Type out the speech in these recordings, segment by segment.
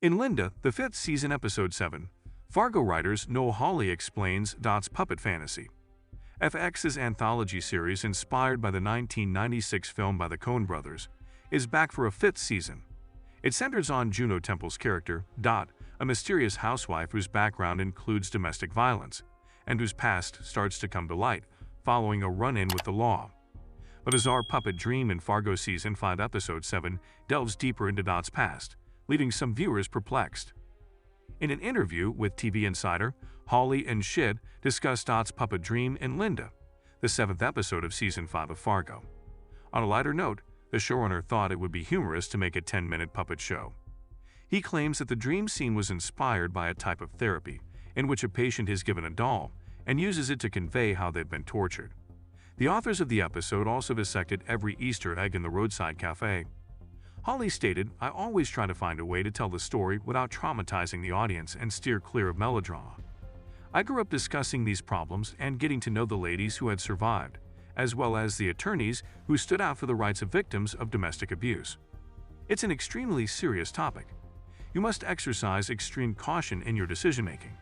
In Linda, the fifth season, episode 7, Fargo writers Noel Hawley explains Dot's puppet fantasy. FX's anthology series, inspired by the 1996 film by the Coen brothers, is back for a fifth season. It centers on Juno Temple's character, Dot, a mysterious housewife whose background includes domestic violence, and whose past starts to come to light following a run-in with the law. A bizarre puppet dream in Fargo Season 5 Episode 7 delves deeper into Dot's past, leaving some viewers perplexed. In an interview with TV Insider, Hawley and Shid discussed Dot's puppet dream in Linda, the 7th episode of Season 5 of Fargo. On a lighter note, the showrunner thought it would be humorous to make a 10-minute puppet show. He claims that the dream scene was inspired by a type of therapy in which a patient is given a doll and uses it to convey how they've been tortured. The authors of the episode also dissected every Easter egg in the roadside cafe. Hawley stated, "I always try to find a way to tell the story without traumatizing the audience and steer clear of melodrama. I grew up discussing these problems and getting to know the ladies who had survived, as well as the attorneys who stood out for the rights of victims of domestic abuse. It's an extremely serious topic. You must exercise extreme caution in your decision-making.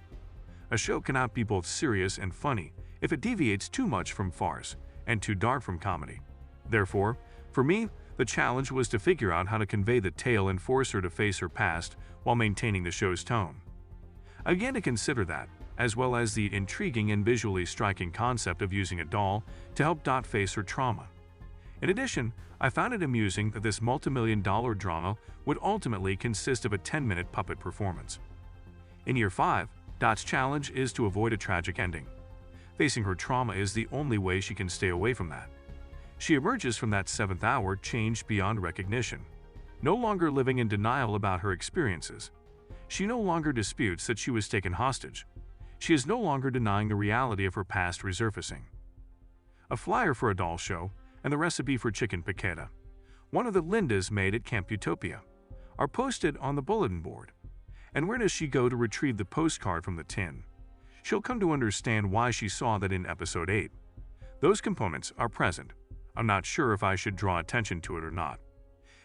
A show cannot be both serious and funny if it deviates too much from farce and too dark from comedy. Therefore, for me, the challenge was to figure out how to convey the tale and force her to face her past while maintaining the show's tone. I began to consider that, as well as the intriguing and visually striking concept of using a doll to help Dot face her trauma. In addition, I found it amusing that this multi-million-dollar drama would ultimately consist of a 10-minute puppet performance. In Year 5, Dot's challenge is to avoid a tragic ending. Facing her trauma is the only way she can stay away from that. She emerges from that 7th hour changed beyond recognition, no longer living in denial about her experiences. She no longer disputes that she was taken hostage. She is no longer denying the reality of her past resurfacing. A flyer for a doll show and the recipe for chicken piccata, one of the Lindas made at Camp Utopia, are posted on the bulletin board. And where does she go to retrieve the postcard from the tin? She'll come to understand why she saw that in Episode 8. Those components are present. I'm not sure if I should draw attention to it or not.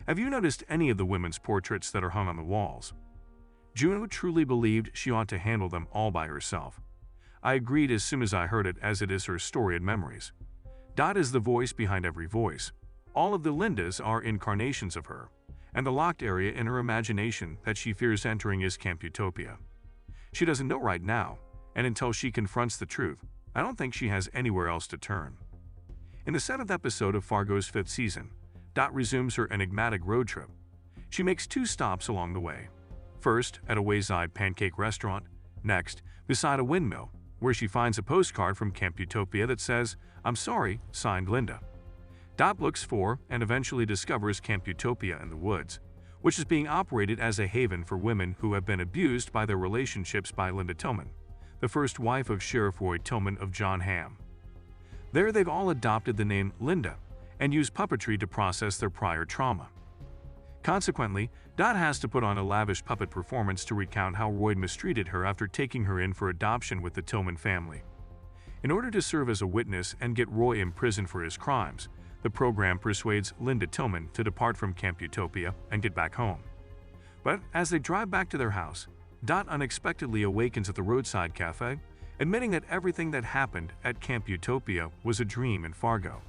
Have you noticed any of the women's portraits that are hung on the walls? Juno truly believed she ought to handle them all by herself. I agreed as soon as I heard it, as it is her story and memories. Dot is the voice behind every voice. All of the Lindas are incarnations of her, and the locked area in her imagination that she fears entering is Camp Utopia. She doesn't know right now, and until she confronts the truth, I don't think she has anywhere else to turn. In the 7th episode of Fargo's 5th season, Dot resumes her enigmatic road trip. She makes 2 stops along the way. First, at a wayside pancake restaurant. Next, beside a windmill, where she finds a postcard from Camp Utopia that says, "I'm sorry, signed Linda." Dot looks for and eventually discovers Camp Utopia in the woods, which is being operated as a haven for women who have been abused by their relationships by Linda Tillman, the first wife of Sheriff Roy Tillman of John Hamm. There they've all adopted the name Linda and use puppetry to process their prior trauma. Consequently, Dot has to put on a lavish puppet performance to recount how Roy mistreated her after taking her in for adoption with the Tillman family. In order to serve as a witness and get Roy imprisoned for his crimes, the program persuades Linda Tillman to depart from Camp Utopia and get back home. But as they drive back to their house, Dot unexpectedly awakens at the roadside cafe, admitting that everything that happened at Camp Utopia was a dream in Fargo.